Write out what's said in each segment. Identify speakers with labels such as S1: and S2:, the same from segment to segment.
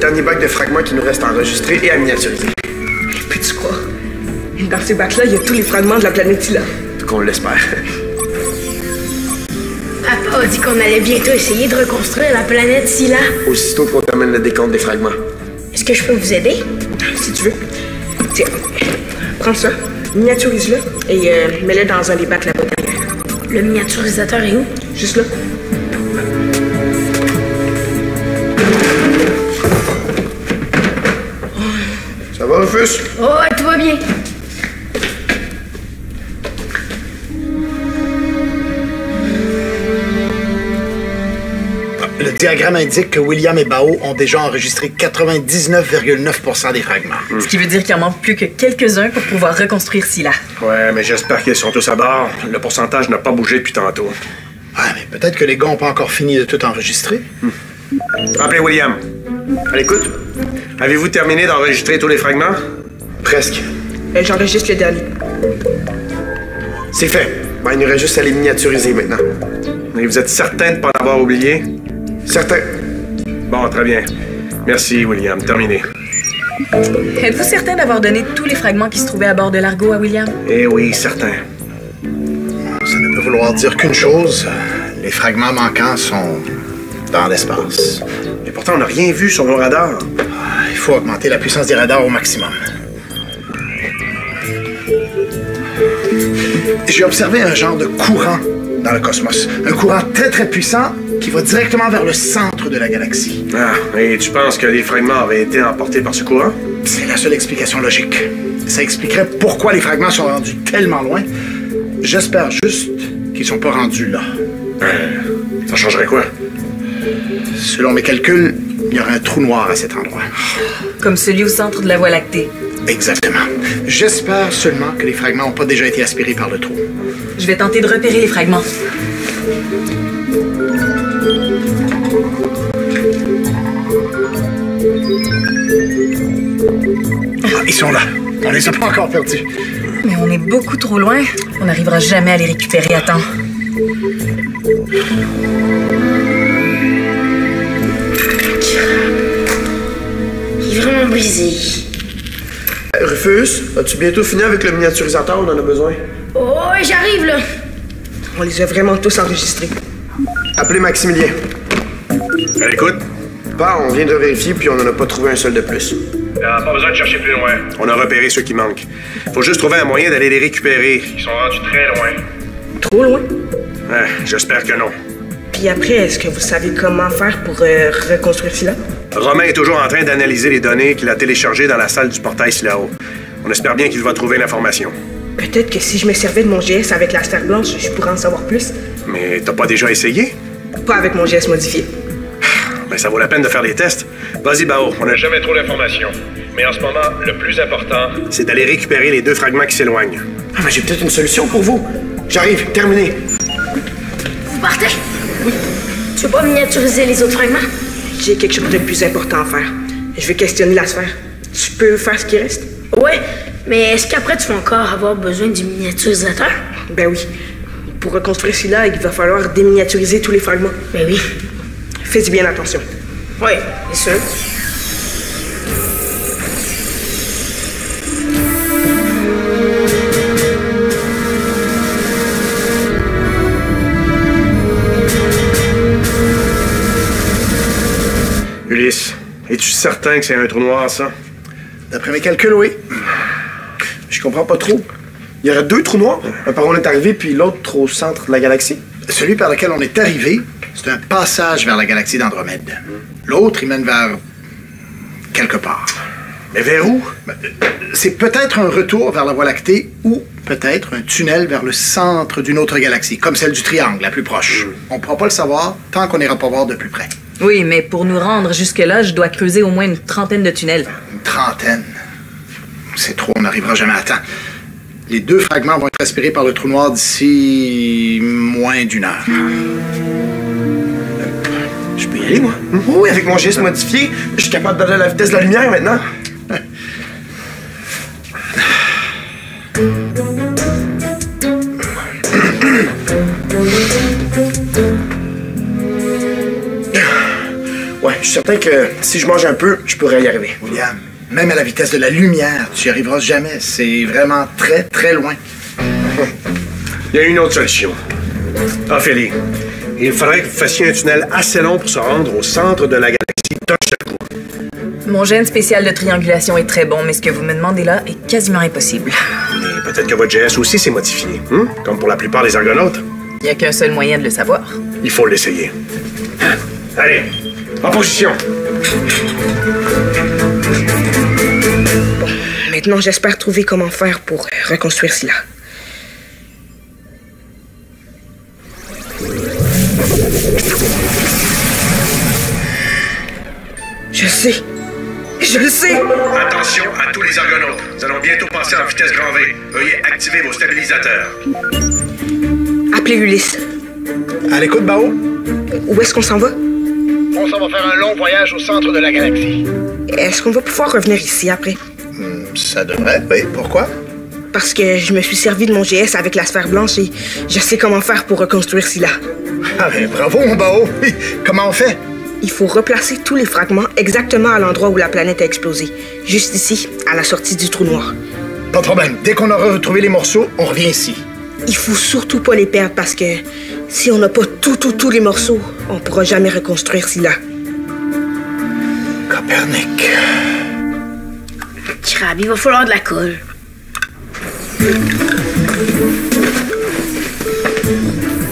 S1: dernier bac de fragments qui nous reste à enregistrer et à miniaturiser.
S2: Peux-tu croire? Dans ces bacs-là, il y a tous les fragments de la planète Scylla.
S1: Qu'on l'espère.
S3: Papa a dit qu'on allait bientôt essayer de reconstruire la planète Scylla.
S1: Aussitôt qu'on termine le décompte des fragments.
S3: Est-ce que je peux vous aider?
S2: Si tu veux. Tiens, prends ça, miniaturise-le et mets-le dans un des bacs là-bas derrière.
S3: Le miniaturisateur est où?
S2: Juste là.
S1: Ça va, Rufus?
S3: Oh, tout va bien.
S4: Le diagramme indique que William et Bao ont déjà enregistré 99,9% des fragments.
S5: Ce qui veut dire qu'il en manque plus que quelques-uns pour pouvoir reconstruire Scylla.
S1: Ouais, mais j'espère qu'ils sont tous à bord. Le pourcentage n'a pas bougé depuis tantôt.
S4: Ah, mais peut-être que les gars n'ont pas encore fini de tout enregistrer.
S1: Rappelez William. À l'écoute. Avez-vous terminé d'enregistrer tous les fragments? Presque.
S2: J'enregistre le dernier.
S1: C'est fait. Ben, il nous reste juste à les miniaturiser maintenant. Et vous êtes certain de ne pas en avoir oublié? Certain. Bon, très bien. Merci, William. Terminé.
S5: Êtes-vous certain d'avoir donné tous les fragments qui se trouvaient à bord de l'Argo à William?
S1: Eh oui, certain.
S4: Ça ne peut vouloir dire qu'une chose. Les fragments manquants sont dans l'espace.
S1: Et pourtant, on n'a rien vu sur nos radars.
S4: Il faut augmenter la puissance des radars au maximum. J'ai observé un genre de courant dans le cosmos. Un courant très, très puissant qui va directement vers le centre de la galaxie.
S1: Ah, et tu penses que les fragments auraient été emportés par ce courant?
S4: C'est la seule explication logique. Ça expliquerait pourquoi les fragments sont rendus tellement loin. J'espère juste qu'ils sont pas rendus là.
S1: Ça changerait quoi?
S4: Selon mes calculs, il y aurait un trou noir à cet endroit.
S5: Comme celui au centre de la Voie lactée.
S4: Exactement. J'espère seulement que les fragments n'ont pas déjà été aspirés par le trou.
S5: Je vais tenter de repérer les fragments.
S4: Ah, ils sont là. On les a pas encore perdus.
S5: Mais on est beaucoup trop loin. On n'arrivera jamais à les récupérer à temps.
S3: Il est vraiment brisé.
S1: Rufus, as-tu bientôt fini avec le miniaturisateur? On en a besoin.
S3: Oh, j'arrive là.
S2: On les a vraiment tous enregistrés.
S1: Appelez Maximilien. À l'écoute. On vient de vérifier, puis on n'en a pas trouvé un seul de plus. Pas besoin de chercher plus loin. On a repéré ceux qui manquent. Faut juste trouver un moyen d'aller les récupérer. Ils sont rendus très loin.
S2: Trop loin?
S1: J'espère que non.
S2: Puis après, est-ce que vous savez comment faire pour reconstruire Scylla?
S1: Romain est toujours en train d'analyser les données qu'il a téléchargées dans la salle du portail Scylla-O. On espère bien qu'il va trouver l'information.
S2: Peut-être que si je me servais de mon GS avec la sphère blanche, je pourrais en savoir plus.
S1: Mais t'as pas déjà essayé?
S2: Pas avec mon GS modifié.
S1: Ben, ça vaut la peine de faire des tests. Vas-y, Bao, on n'a jamais trop d'informations. Mais en ce moment, le plus important, c'est d'aller récupérer les 2 fragments qui s'éloignent. Ah, ben, j'ai peut-être une solution pour vous. J'arrive, terminé.
S3: Vous partez? Oui. Tu veux pas miniaturiser les autres fragments?
S2: J'ai quelque chose de plus important à faire. Je vais questionner la sphère. Tu peux faire ce qui reste?
S3: Ouais, mais est-ce qu'après tu vas encore avoir besoin du miniaturisateur?
S2: Ben oui. Pour reconstruire Scylla, il va falloir déminiaturiser tous les fragments.
S3: Ben oui.
S2: Faites bien attention.
S3: Oui, c'est sûr.
S1: Ulysse, es-tu certain que c'est un trou noir, ça?
S4: D'après mes calculs, oui.
S1: Je comprends pas trop. Il y aurait 2 trous noirs, un par où on est arrivé, puis l'autre au centre de la galaxie.
S4: Celui par lequel on est arrivé, c'est un passage vers la galaxie d'Andromède. L'autre, il mène vers quelque part.
S1: Mais vers où?
S4: C'est peut-être un retour vers la Voie lactée ou peut-être un tunnel vers le centre d'une autre galaxie, comme celle du Triangle, la plus proche. On ne pourra pas le savoir tant qu'on n'ira pas voir de plus près.
S5: Oui, mais pour nous rendre jusque-là, je dois creuser au moins une trentaine de tunnels.
S4: Une trentaine? C'est trop, on n'arrivera jamais à temps. Les 2 fragments vont être aspirés par le trou noir d'ici moins d'1 heure.
S1: Je peux y aller, moi? Oui, avec mon geste modifié, je suis capable d'aller à la vitesse de la lumière maintenant. Ouais, je suis certain que si je mange un peu, je pourrais y arriver.
S4: William, même à la vitesse de la lumière, tu n'y arriveras jamais. C'est vraiment très, très loin.
S1: Il y a une autre solution. Ophélie, il faudrait que vous fassiez un tunnel assez long pour se rendre au centre de la galaxie d'un seul coup.
S5: Mon gène spécial de triangulation est très bon, mais ce que vous me demandez là est quasiment impossible.
S1: Et peut-être que votre GS aussi s'est modifié, comme pour la plupart des argonautes.
S5: Il n'y a qu'un seul moyen de le savoir.
S1: Il faut l'essayer. Allez, en position.
S2: Maintenant, j'espère trouver comment faire pour reconstruire Scylla. Je sais. Je le sais.
S1: Attention à tous les argonautes. Nous allons bientôt passer en vitesse grand V. Veuillez activer vos stabilisateurs.
S2: Appelez Ulysse.
S4: À l'écoute, Bao?
S2: Où est-ce qu'on s'en va?
S4: On s'en va faire un long voyage au centre de la galaxie.
S2: Est-ce qu'on va pouvoir revenir ici après?
S4: Ça devrait, oui. Pourquoi?
S2: Parce que je me suis servi de mon GS avec la sphère blanche et je sais comment faire pour reconstruire Scylla.
S4: Ah ben bravo, mon Bao! Comment on fait?
S2: Il faut replacer tous les fragments exactement à l'endroit où la planète a explosé. Juste ici, à la sortie du trou noir.
S4: Pas de problème. Dès qu'on aura retrouvé les morceaux, on revient ici.
S2: Il faut surtout pas les perdre parce que si on n'a pas tous les morceaux, on pourra jamais reconstruire Scylla.
S4: Copernic.
S3: Crab, il va falloir de la colle.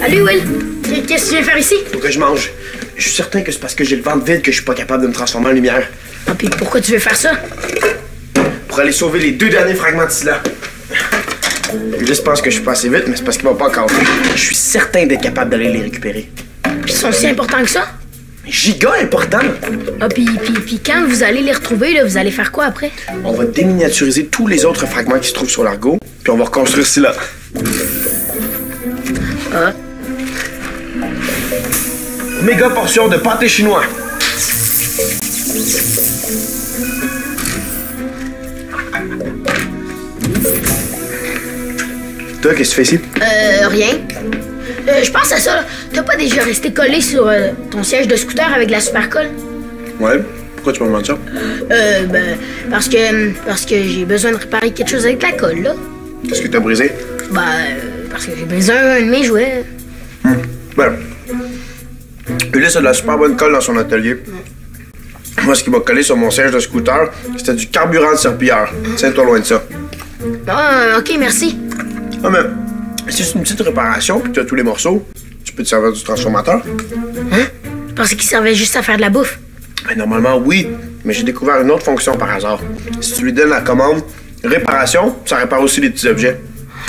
S3: Allez, Will. Qu'est-ce que tu viens faire ici?
S1: Faut que je mange. Je suis certain que c'est parce que j'ai le ventre vide que je suis pas capable de me transformer en lumière.
S3: Ah, puis pourquoi tu veux faire ça?
S1: Pour aller sauver les 2 derniers fragments de Scylla. Je pense que je suis pas assez vite, mais c'est parce qu'il va pas encore. Je suis certain d'être capable d'aller les récupérer.
S3: Puis ils sont si importants que ça?
S1: Giga important!
S3: Ah, puis quand vous allez les retrouver, là, vous allez faire quoi après?
S1: On va déminiaturiser tous les autres fragments qui se trouvent sur l'Argo, puis on va reconstruire Scylla.
S3: Ah.
S1: Méga portion de pâté chinois. Toi, qu'est-ce que tu fais ici?
S3: Rien. Je pense à ça, là. T'as pas déjà resté collé sur ton siège de scooter avec de la super colle?
S1: Ouais. Pourquoi tu me demandes ça?
S3: Parce que j'ai besoin de réparer quelque chose avec la colle, là.
S1: Qu'est-ce que t'as brisé?
S3: Parce que j'ai brisé un de mes jouets.
S1: Ben, Ulysse a de la super bonne colle dans son atelier. Moi, ce qui m'a collé sur mon siège de scooter, c'était du carburant de serpilleur. Tiens-toi loin de ça.
S3: Ah, ok, merci.
S1: Ah, mais si c'est une petite réparation puis que tu as tous les morceaux, tu peux te servir du transformateur?
S3: Hein? Je pensais qu'il servait juste à faire de la bouffe.
S1: Ben, normalement, oui, mais j'ai découvert une autre fonction par hasard. Si tu lui donnes la commande réparation, ça répare aussi les petits objets.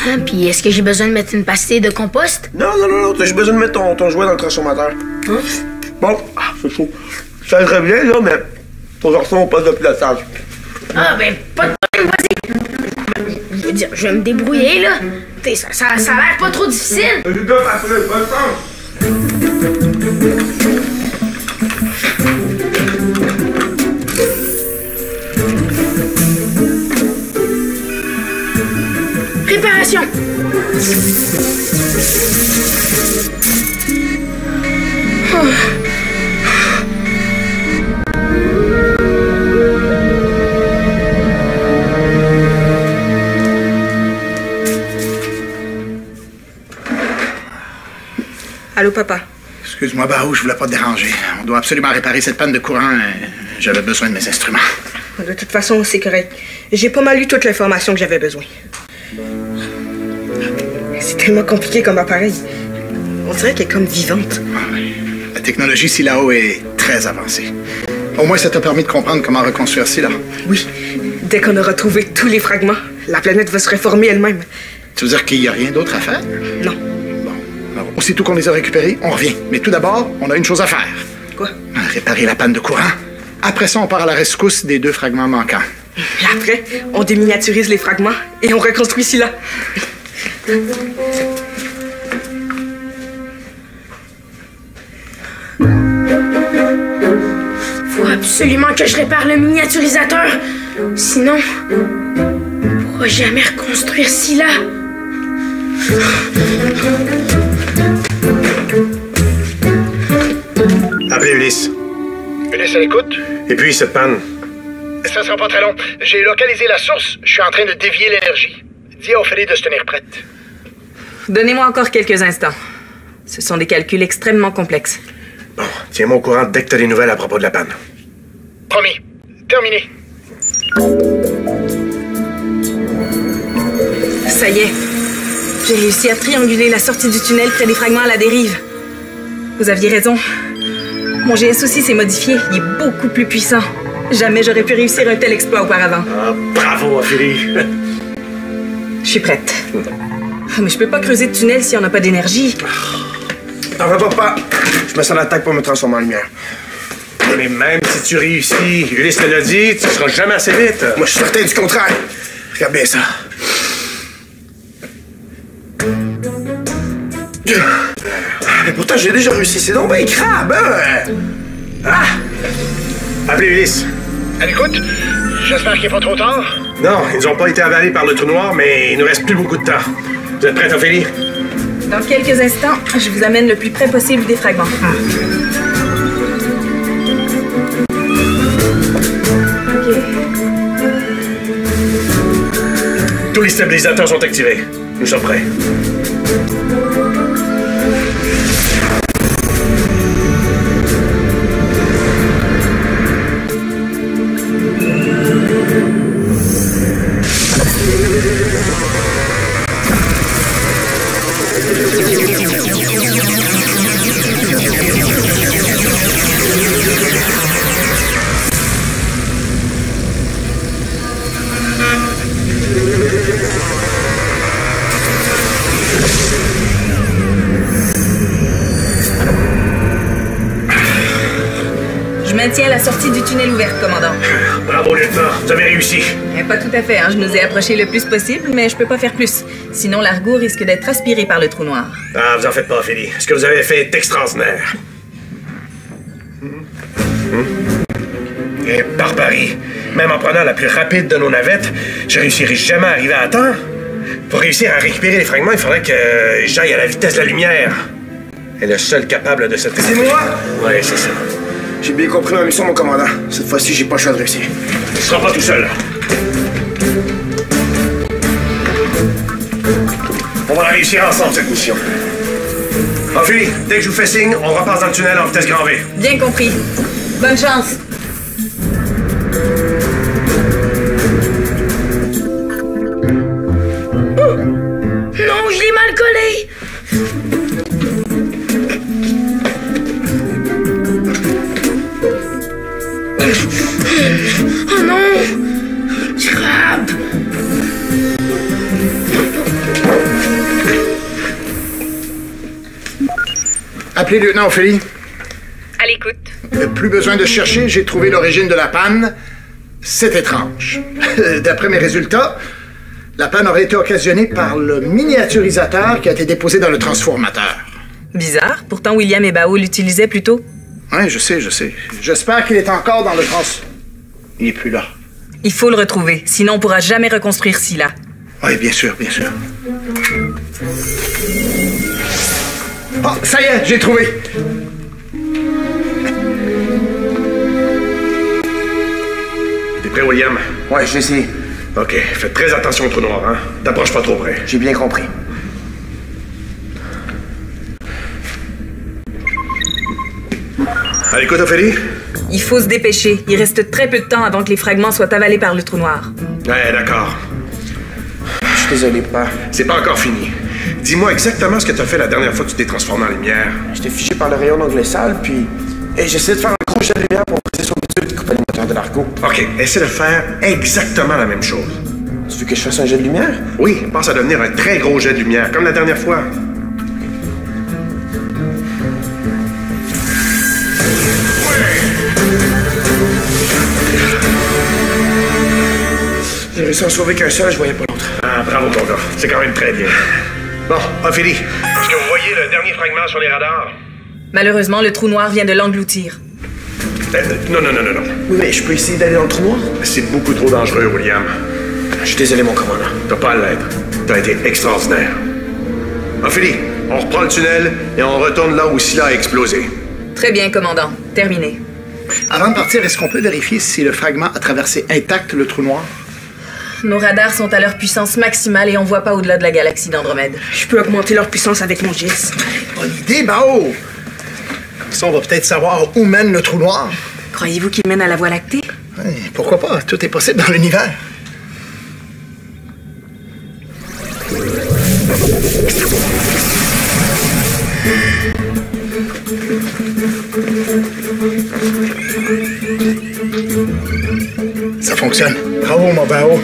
S3: Hein? Puis est-ce que j'ai besoin de mettre une pastille de compost?
S1: Non, t'as juste besoin de mettre ton jouet dans le transformateur.
S3: Hein?
S1: Bon, c'est chaud. Ça irait bien, là, mais faut que je retourne au poste de pilotage.
S3: Ah, ben, pas de problème, vas-y. Je veux dire, je vais me débrouiller, là. Ça a l'air pas trop difficile. Réparation.
S2: Allô, papa?
S4: Excuse-moi, Bao, je voulais pas te déranger. On doit absolument réparer cette panne de courant. J'avais besoin de mes instruments.
S2: De toute façon, c'est correct. J'ai pas mal eu toute l'information que j'avais besoin. C'est tellement compliqué comme appareil. On dirait qu'elle est comme vivante.
S4: La technologie Silao est très avancée. Au moins, ça t'a permis de comprendre comment reconstruire Scylla.
S2: Oui. Dès qu'on aura trouvé tous les fragments, la planète va se réformer elle-même.
S4: Tu veux dire qu'il n'y a rien d'autre à faire?
S2: Non.
S4: Bon. Alors, aussitôt qu'on les a récupérés, on revient. Mais tout d'abord, on a une chose à faire.
S2: Quoi?
S4: Réparer la panne de courant. Après ça, on part à la rescousse des 2 fragments manquants.
S2: Et après, on déminiaturise les fragments et on reconstruit Scylla.
S3: Faut absolument que je répare le miniaturisateur. Sinon, on pourra jamais reconstruire Scylla.
S1: Appelez Ulysse.
S4: Ulysse à l'écoute.
S1: Et puis, cette panne?
S4: Ça sera pas très long. J'ai localisé la source. Je suis en train de dévier l'énergie. Dis à Ophélie de se tenir prête.
S5: Donnez-moi encore quelques instants. Ce sont des calculs extrêmement complexes.
S1: Bon, tiens-moi au courant dès que t'as des nouvelles à propos de la panne.
S4: Promis. Terminé.
S5: Ça y est. J'ai réussi à trianguler la sortie du tunnel près des fragments à la dérive. Vous aviez raison. Mon GS aussi s'est modifié. Il est beaucoup plus puissant. Jamais j'aurais pu réussir un tel exploit auparavant.
S1: Ah, bravo, Ophélie.
S5: Je suis prête. Mais je peux pas creuser de tunnel si on n'a pas d'énergie.
S1: T'en vas pas. Je me sens l'attaque pour me transformer en lumière. Mais même si tu réussis, Ulysse te l'a dit, tu seras jamais assez vite. Moi, je suis certain du contraire. Regarde bien ça. Mais pourtant, j'ai déjà réussi. C'est donc bien crabe, hein? Ah! Appelez Ulysse.
S4: À l'écoute. J'espère qu'il n'est pas trop tard.
S1: Non, ils n'ont pas été avalés par le trou noir, mais il nous reste plus beaucoup de temps. Vous êtes prête, Ophélie?
S5: Dans quelques instants, je vous amène le plus près possible des fragments. OK.
S1: Tous les stabilisateurs sont activés. Nous sommes prêts.
S5: Je maintiens la sortie du tunnel ouverte, commandant.
S1: Bravo, lieutenant. Vous avez réussi.
S5: Pas tout à fait, hein. Je nous ai approchés le plus possible, mais je peux pas faire plus. Sinon, l'Argo risque d'être aspiré par le trou noir.
S1: Ah, vous en faites pas, Ophélie. Ce que vous avez fait est extraordinaire. Et barbarie. Même en prenant la plus rapide de nos navettes, je réussirai jamais à arriver à temps. Pour réussir à récupérer les fragments, il faudrait que j'aille à la vitesse de la lumière. Et le seul capable de cette...
S6: C'est moi?
S1: Oui, c'est ça.
S6: J'ai bien compris ma mission, mon commandant. Cette fois-ci, j'ai pas le choix de réussir.
S1: Tu seras pas tout seul. On va la réussir ensemble, cette mission. Ophélie, dès que je vous fais signe, on repasse dans le tunnel en vitesse grand V.
S5: Bien compris. Bonne chance.
S3: Non, je l'ai mal collé. Oh non! Crabe!
S4: Appelez le lieutenant Ophélie.
S5: À l'écoute.
S4: Plus besoin de chercher, j'ai trouvé l'origine de la panne. C'est étrange. D'après mes résultats, la panne aurait été occasionnée par le miniaturisateur qui a été déposé dans le transformateur.
S5: Bizarre. Pourtant, William et Bao l'utilisaient plus tôt.
S4: Oui, je sais. J'espère qu'il est encore dans le Il est plus là.
S5: Il faut le retrouver, sinon on pourra jamais reconstruire Scylla.
S4: Oui, bien sûr. Oh, ça y est, j'ai trouvé.
S1: T'es prêt, William?
S6: Ouais, je vais essayer.
S1: OK, faites très attention au trou noir, hein? T'approches pas trop près.
S6: J'ai bien compris.
S1: À l'écoute, Ophélie?
S5: Il faut se dépêcher. Il reste très peu de temps avant que les fragments soient avalés par le trou noir.
S1: Ouais, d'accord.
S6: Je suis désolé, père.
S1: C'est pas encore fini. Dis-moi exactement ce que t'as fait la dernière fois que tu t'es transformé en lumière.
S6: J'étais fiché par le rayon d'onglet sale, puis... Et j'essaie de faire un gros jet de lumière pour briser son bitume et couper le moteur de l'Argo.
S1: OK, essaie de faire exactement la même chose.
S6: Tu veux que je fasse un jet de lumière?
S1: Oui, pense à devenir un très gros jet de lumière, comme la dernière fois.
S6: J'ai réussi à en sauver qu'un seul, je voyais pas l'autre.
S1: Ah, bravo, mon gars. C'est quand même très bien. Bon, Ophélie, est-ce que vous voyez le dernier fragment sur les radars?
S5: Malheureusement, le trou noir vient de l'engloutir.
S1: Non.
S6: Oui, mais je peux essayer d'aller dans le trou noir?
S1: C'est beaucoup trop dangereux, William.
S6: Je suis désolé, mon commandant.
S1: T'as pas à l'être. T'as été extraordinaire. Ophélie, on reprend le tunnel et on retourne là où Scylla a explosé.
S5: Très bien, commandant. Terminé.
S4: Avant de partir, est-ce qu'on peut vérifier si le fragment a traversé intact le trou noir?
S5: Nos radars sont à leur puissance maximale et on voit pas au-delà de la galaxie d'Andromède.
S2: Je peux augmenter leur puissance avec mon GS.
S4: Bonne idée, Bao! Comme ça, on va peut-être savoir où mène le trou noir.
S5: Croyez-vous qu'il mène à la Voie lactée?
S4: Ouais, pourquoi pas? Tout est possible dans l'univers. Ça fonctionne. Bravo, mon Bao.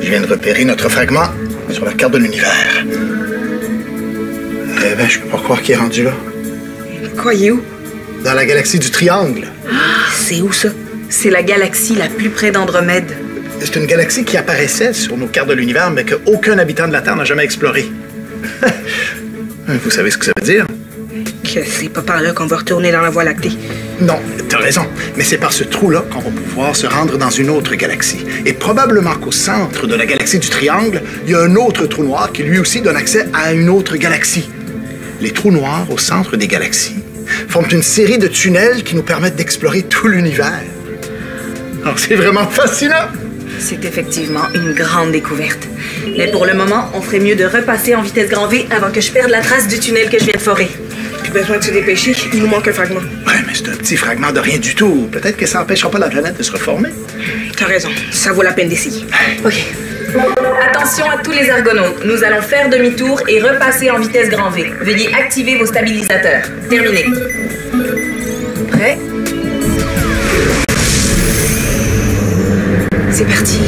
S4: Je viens de repérer notre fragment sur la carte de l'univers. Eh ben, je peux pas croire qu'il est rendu là.
S2: Quoi, il est où?
S4: Dans la galaxie du Triangle.
S2: C'est où, ça?
S5: C'est la galaxie la plus près d'Andromède.
S4: C'est une galaxie qui apparaissait sur nos cartes de l'univers, mais qu'aucun habitant de la Terre n'a jamais explorée. Vous savez ce que ça veut dire?
S2: Que c'est pas par là qu'on va retourner dans la Voie lactée.
S4: Non, t'as raison. Mais c'est par ce trou-là qu'on va pouvoir se rendre dans une autre galaxie. Et probablement qu'au centre de la galaxie du Triangle, il y a un autre trou noir qui lui aussi donne accès à une autre galaxie. Les trous noirs au centre des galaxies forment une série de tunnels qui nous permettent d'explorer tout l'univers. Alors, c'est vraiment fascinant!
S5: C'est effectivement une grande découverte. Mais pour le moment, on ferait mieux de repasser en vitesse grand V avant que je perde la trace du tunnel que je viens de forer.
S2: Plus besoin de se dépêcher, il nous manque un fragment.
S4: Ouais, mais c'est un petit fragment de rien du tout. Peut-être que ça n'empêchera pas la planète de se reformer.
S2: T'as raison, ça vaut la peine d'essayer.
S5: OK. Attention à tous les ergonautes. Nous allons faire demi-tour et repasser en vitesse grand V. Veuillez activer vos stabilisateurs. Terminé. Prêt? C'est parti.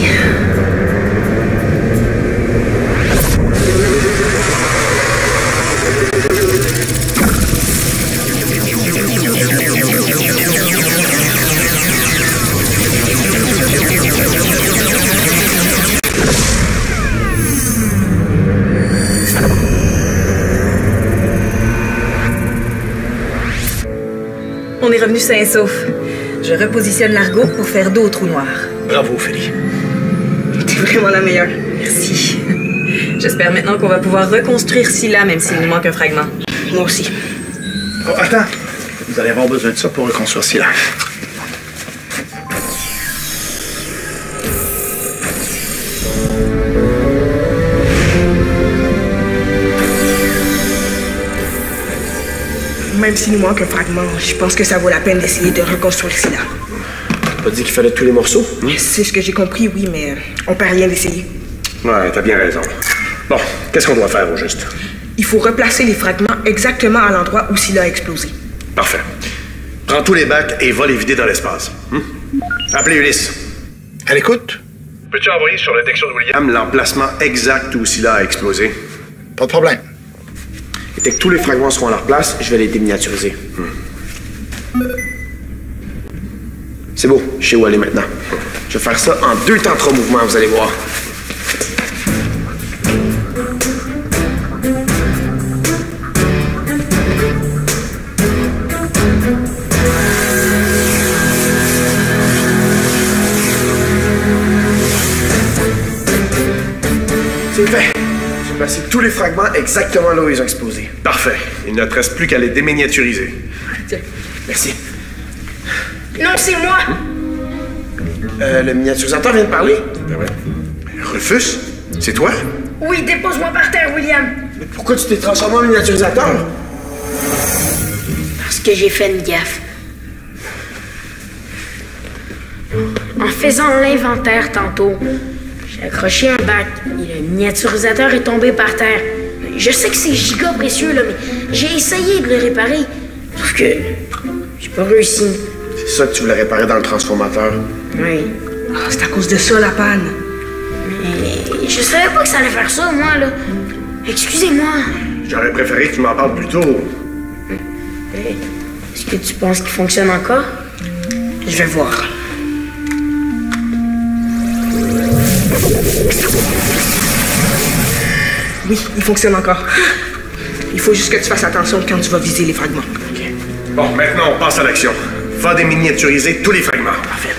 S5: On est revenu sain et sauf. Je repositionne l'argot pour faire dos au trou noir.
S4: Bravo, Ophélie.
S2: T'es vraiment la meilleure.
S5: Merci. J'espère maintenant qu'on va pouvoir reconstruire Scylla, même s'il nous manque un fragment.
S2: Moi aussi.
S4: Oh, attends. Vous allez avoir besoin de ça pour reconstruire Scylla.
S2: Même s'il nous manque un fragment, je pense que ça vaut la peine d'essayer de reconstruire Scylla.
S1: T'as pas dit qu'il fallait tous les morceaux?
S2: C'est ce que j'ai compris, oui, mais on perd rien d'essayer.
S1: Ouais, t'as bien raison. Bon, qu'est-ce qu'on doit faire au juste?
S2: Il faut replacer les fragments exactement à l'endroit où Scylla a explosé.
S1: Parfait. Prends tous les bacs et va les vider dans l'espace. Appelez Ulysse.
S4: À l'écoute?
S1: Peux-tu envoyer sur la détection de William l'emplacement exact où Scylla a explosé?
S4: Pas de problème.
S6: Et dès que tous les fragments seront à leur place, je vais les déminiaturiser. C'est beau, je sais où aller maintenant. Je vais faire ça en 2 temps 3 mouvements, vous allez voir. C'est fait. J'ai placé tous les fragments exactement là où ils ont explosé.
S1: Parfait. Il ne te reste plus qu'à les déminiaturiser.
S6: Tiens, merci.
S3: Non, c'est moi.
S6: Le miniaturisateur vient de parler?
S1: Ben ouais. Rufus, c'est toi?
S3: Oui, dépose-moi par terre, William.
S6: Mais pourquoi tu t'es transformé en miniaturisateur?
S3: Parce que j'ai fait une gaffe. En faisant l'inventaire tantôt, j'ai accroché un bac et le miniaturisateur est tombé par terre. Je sais que c'est giga précieux, là, mais j'ai essayé de le réparer. Sauf que j'ai pas réussi.
S6: C'est ça que tu voulais réparer dans le transformateur.
S3: Oui.
S2: Ah, c'est à cause de ça, la panne.
S3: Mais je savais pas que ça allait faire ça, moi, là. Excusez-moi.
S1: J'aurais préféré que tu m'en parles plus tôt.
S3: Est-ce que tu penses qu'il fonctionne encore?
S2: Je vais voir. Oui, il fonctionne encore. Il faut juste que tu fasses attention quand tu vas viser les fragments.
S1: OK. Bon, maintenant, on passe à l'action. Va déminiaturiser tous les fragments.
S6: Parfait.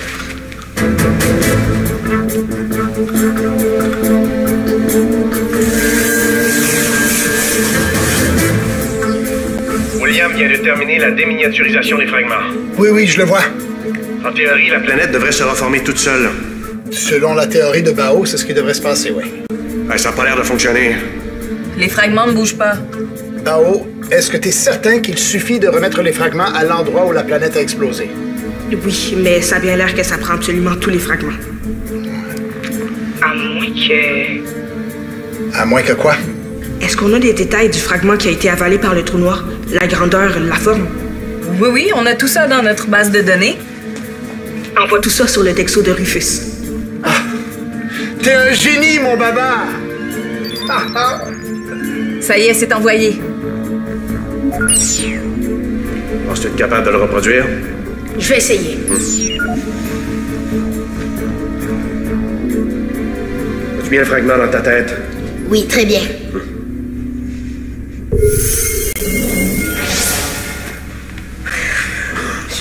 S1: William, William vient de terminer la déminiaturisation des fragments.
S4: Oui, je le vois.
S1: En théorie, la planète devrait se reformer toute seule.
S4: Selon la théorie de Bao, c'est ce qui devrait se passer, oui.
S1: Ça n'a pas l'air de fonctionner.
S5: Les fragments ne bougent pas.
S4: Bao, est-ce que tu es certain qu'il suffit de remettre les fragments à l'endroit où la planète a explosé?
S2: Oui, mais ça a bien l'air que ça prend absolument tous les fragments. À moins que...
S4: À moins que quoi?
S2: Est-ce qu'on a des détails du fragment qui a été avalé par le trou noir? La grandeur, la forme?
S5: Oui, on a tout ça dans notre base de données.
S2: Envoie tout ça sur le Dexo de Rufus.
S4: Ah! T'es un génie, mon baba!
S5: Ça y est, c'est envoyé.
S1: Penses-tu être capable de le reproduire?
S3: Je vais essayer.
S1: As-tu bien le fragment dans ta tête?
S3: Oui, très bien.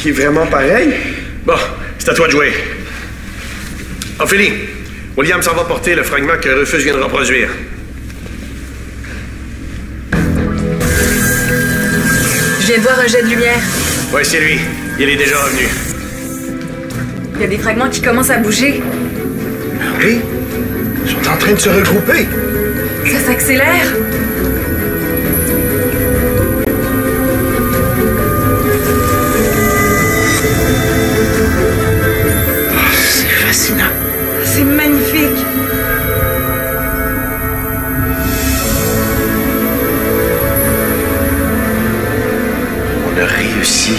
S1: Il est vraiment pareil? Bon, c'est à toi de jouer. Ophélie, William s'en va porter le fragment que Rufus vient de reproduire.
S5: Je viens de voir un jet de lumière.
S1: Ouais, c'est lui. Il est déjà revenu.
S5: Il y a des fragments qui commencent à bouger.
S4: Oui? Ils sont en train de se regrouper.
S5: Ça s'accélère.
S4: C'est fascinant.
S5: C'est magnifique.
S1: On a réussi.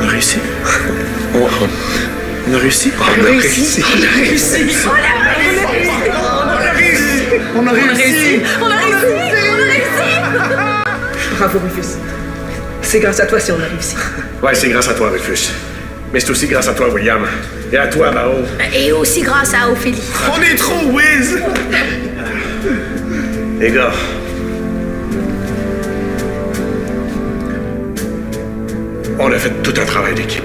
S1: On a réussi? On a réussi? On a réussi.
S5: On a réussi.
S4: On a réussi!
S2: Bravo, Rufus. C'est grâce à toi si on a réussi.
S1: Ouais, c'est grâce à toi, Rufus. Mais c'est aussi grâce à toi, William. Et à toi, Bao.
S3: Et aussi grâce à Ophélie.
S1: On est trop whiz! Les gars. On a fait tout un travail d'équipe.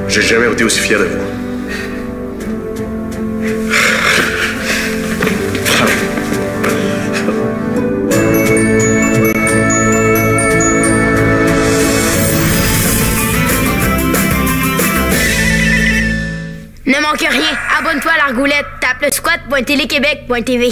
S1: J'ai jamais été aussi fier de vous.
S3: Ne manque rien, abonne-toi à l'Argoulette, tape le squat.téléquébec.tv.